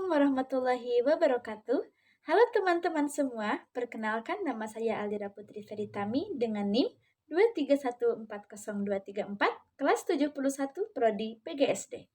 Warahmatullahi Wabarakatuh. Halo teman-teman semua, perkenalkan nama saya Aldira Putri Veritami dengan NIM 2314024, kelas 71 Prodi PGSD.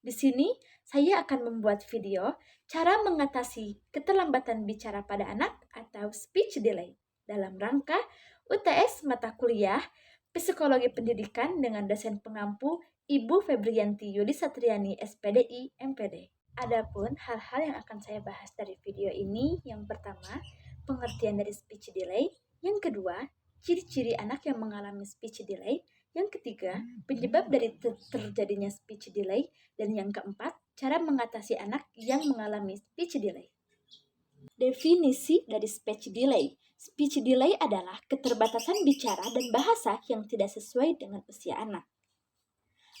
Di sini, saya akan membuat video cara mengatasi keterlambatan bicara pada anak atau speech delay dalam rangka UTS mata kuliah Psikologi Pendidikan dengan dosen pengampu Ibu Febrianti Yuli Satriani, SPDI, MPD. Adapun hal-hal yang akan saya bahas dari video ini, yang pertama, pengertian dari speech delay, yang kedua, ciri-ciri anak yang mengalami speech delay, yang ketiga, penyebab dari terjadinya speech delay, dan yang keempat, cara mengatasi anak yang mengalami speech delay. Definisi dari speech delay. Speech delay adalah keterbatasan bicara dan bahasa yang tidak sesuai dengan usia anak.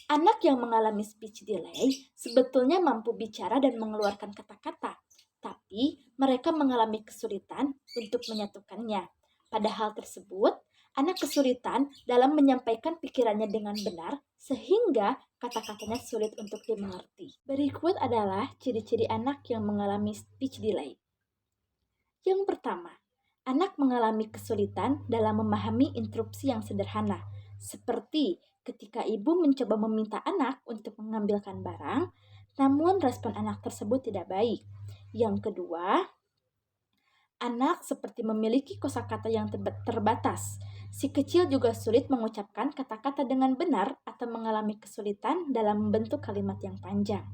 Anak yang mengalami speech delay sebetulnya mampu bicara dan mengeluarkan kata-kata, tapi mereka mengalami kesulitan untuk menyatukannya. Pada hal tersebut, anak kesulitan dalam menyampaikan pikirannya dengan benar sehingga kata-katanya sulit untuk dimengerti. Berikut adalah ciri-ciri anak yang mengalami speech delay. Yang pertama, anak mengalami kesulitan dalam memahami instruksi yang sederhana, seperti ketika ibu mencoba meminta anak untuk mengambilkan barang, namun respon anak tersebut tidak baik. Yang kedua, anak seperti memiliki kosakata yang terbatas. Si kecil juga sulit mengucapkan kata-kata dengan benar atau mengalami kesulitan dalam membentuk kalimat yang panjang.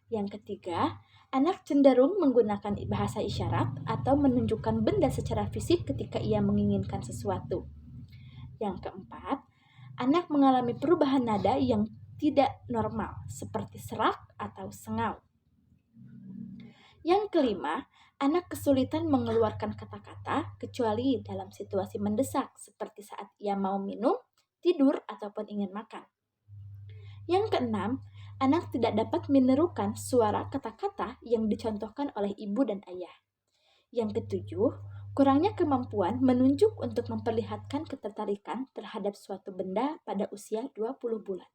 Yang ketiga, anak cenderung menggunakan bahasa isyarat atau menunjukkan benda secara fisik ketika ia menginginkan sesuatu. Yang keempat, anak mengalami perubahan nada yang tidak normal, seperti serak atau sengau. Yang kelima, anak kesulitan mengeluarkan kata-kata kecuali dalam situasi mendesak, seperti saat ia mau minum, tidur, ataupun ingin makan. Yang keenam, anak tidak dapat menirukan suara kata-kata yang dicontohkan oleh ibu dan ayah. Yang ketujuh, kurangnya kemampuan menunjuk untuk memperlihatkan ketertarikan terhadap suatu benda pada usia 20 bulan.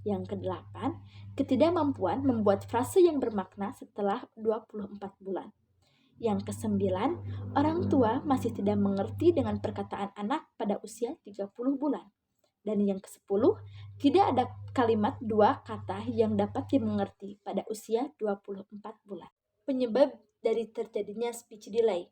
Yang kedelapan, ketidakmampuan membuat frase yang bermakna setelah 24 bulan. Yang kesembilan, orang tua masih tidak mengerti dengan perkataan anak pada usia 30 bulan. Dan yang ke-10, tidak ada kalimat dua kata yang dapat dimengerti pada usia 24 bulan. Penyebab dari terjadinya speech delay.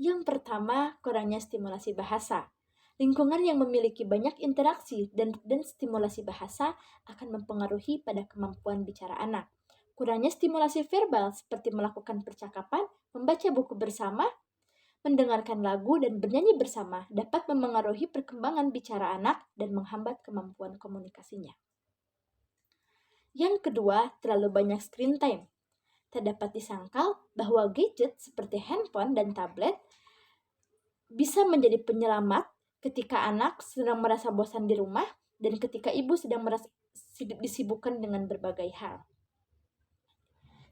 Yang pertama, kurangnya stimulasi bahasa. Lingkungan yang memiliki banyak interaksi dan stimulasi bahasa akan mempengaruhi pada kemampuan bicara anak. Kurangnya stimulasi verbal seperti melakukan percakapan, membaca buku bersama, mendengarkan lagu dan bernyanyi bersama dapat memengaruhi perkembangan bicara anak dan menghambat kemampuan komunikasinya. Yang kedua, terlalu banyak screen time. Terdapat disangkal bahwa gadget seperti handphone dan tablet bisa menjadi penyelamat ketika anak sedang merasa bosan di rumah dan ketika ibu sedang disibukkan dengan berbagai hal.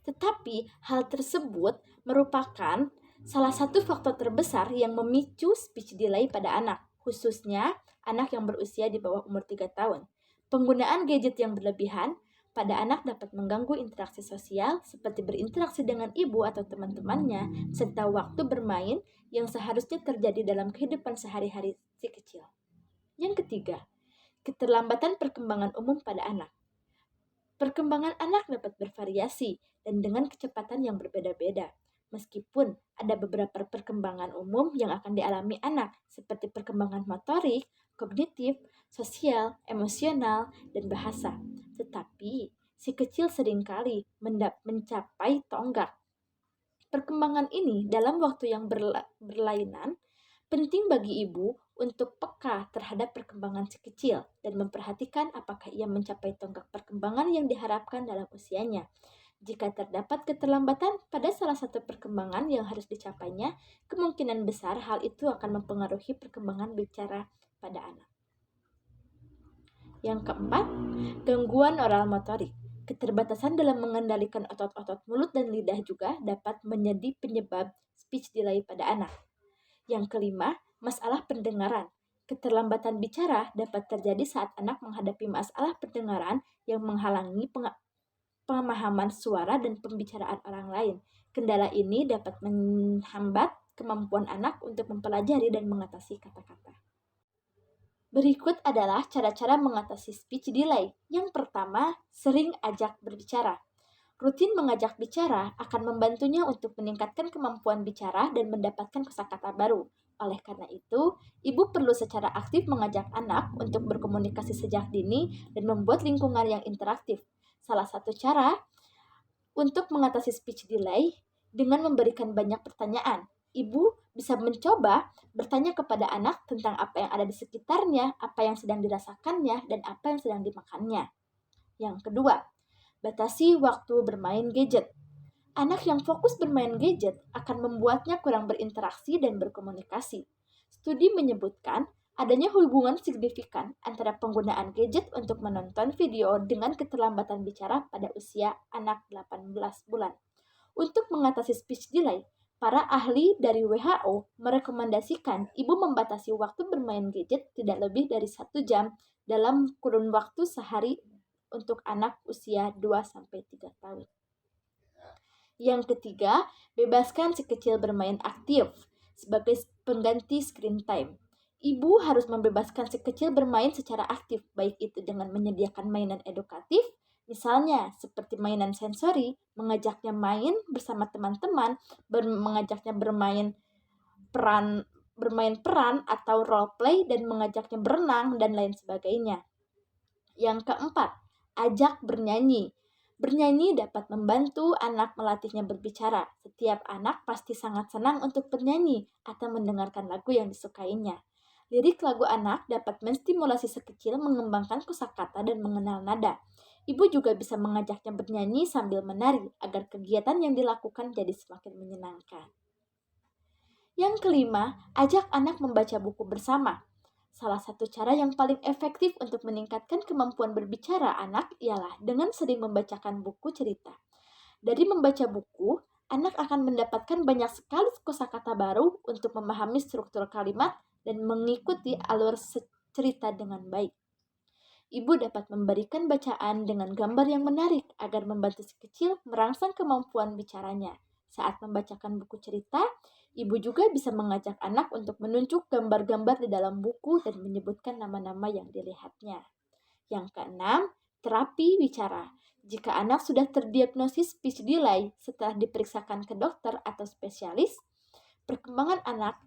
Tetapi hal tersebut merupakan salah satu faktor terbesar yang memicu speech delay pada anak, khususnya anak yang berusia di bawah umur 3 tahun. Penggunaan gadget yang berlebihan pada anak dapat mengganggu interaksi sosial seperti berinteraksi dengan ibu atau teman-temannya, serta waktu bermain yang seharusnya terjadi dalam kehidupan sehari-hari si kecil. Yang ketiga, keterlambatan perkembangan umum pada anak. Perkembangan anak dapat bervariasi dan dengan kecepatan yang berbeda-beda. Meskipun ada beberapa perkembangan umum yang akan dialami anak, seperti perkembangan motorik, kognitif, sosial, emosional, dan bahasa. Tetapi, si kecil seringkali mencapai tonggak. Perkembangan ini dalam waktu yang berlainan, penting bagi ibu untuk peka terhadap perkembangan si kecil dan memperhatikan apakah ia mencapai tonggak perkembangan yang diharapkan dalam usianya. Jika terdapat keterlambatan pada salah satu perkembangan yang harus dicapainya, kemungkinan besar hal itu akan mempengaruhi perkembangan bicara pada anak. Yang keempat, gangguan oral motorik. Keterbatasan dalam mengendalikan otot-otot mulut dan lidah juga dapat menjadi penyebab speech delay pada anak. Yang kelima, masalah pendengaran. Keterlambatan bicara dapat terjadi saat anak menghadapi masalah pendengaran yang menghalangi pemahaman suara dan pembicaraan orang lain. Kendala ini dapat menghambat kemampuan anak untuk mempelajari dan mengatasi kata-kata. Berikut adalah cara-cara mengatasi speech delay. Yang pertama, sering ajak berbicara. Rutin mengajak bicara akan membantunya untuk meningkatkan kemampuan bicara dan mendapatkan kosakata baru. Oleh karena itu, ibu perlu secara aktif mengajak anak untuk berkomunikasi sejak dini dan membuat lingkungan yang interaktif. Salah satu cara untuk mengatasi speech delay dengan memberikan banyak pertanyaan. Ibu bisa mencoba bertanya kepada anak tentang apa yang ada di sekitarnya, apa yang sedang dirasakannya, dan apa yang sedang dimakannya. Yang kedua, batasi waktu bermain gadget. Anak yang fokus bermain gadget akan membuatnya kurang berinteraksi dan berkomunikasi. Studi menyebutkan adanya hubungan signifikan antara penggunaan gadget untuk menonton video dengan keterlambatan bicara pada usia anak 18 bulan. Untuk mengatasi speech delay, para ahli dari WHO merekomendasikan ibu membatasi waktu bermain gadget tidak lebih dari 1 jam dalam kurun waktu sehari untuk anak usia 2-3 tahun. Yang ketiga, bebaskan si kecil bermain aktif sebagai pengganti screen time. Ibu harus membebaskan si kecil bermain secara aktif, baik itu dengan menyediakan mainan edukatif, misalnya seperti mainan sensori, mengajaknya main bersama teman-teman, mengajaknya bermain peran atau role play, dan mengajaknya berenang, dan lain sebagainya. Yang keempat, ajak bernyanyi. Bernyanyi dapat membantu anak melatihnya berbicara. Setiap anak pasti sangat senang untuk bernyanyi atau mendengarkan lagu yang disukainya. Lirik lagu anak dapat menstimulasi si kecil mengembangkan kosakata dan mengenal nada. Ibu juga bisa mengajaknya bernyanyi sambil menari agar kegiatan yang dilakukan jadi semakin menyenangkan. Yang kelima, ajak anak membaca buku bersama. Salah satu cara yang paling efektif untuk meningkatkan kemampuan berbicara anak ialah dengan sering membacakan buku cerita. Dari membaca buku, anak akan mendapatkan banyak sekali kosakata baru untuk memahami struktur kalimat dan mengikuti alur cerita dengan baik. Ibu dapat memberikan bacaan dengan gambar yang menarik agar membantu si kecil merangsang kemampuan bicaranya. Saat membacakan buku cerita, ibu juga bisa mengajak anak untuk menunjuk gambar-gambar di dalam buku dan menyebutkan nama-nama yang dilihatnya. Yang keenam, terapi bicara. Jika anak sudah terdiagnosis speech delay setelah diperiksakan ke dokter atau spesialis perkembangan anak,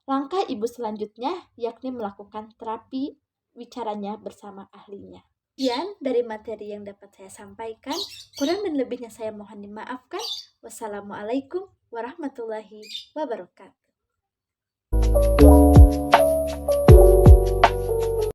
langkah ibu selanjutnya yakni melakukan terapi bicaranya bersama ahlinya. Sekian dari materi yang dapat saya sampaikan. Kurang dan lebihnya saya mohon dimaafkan. Wassalamualaikum warahmatullahi wabarakatuh.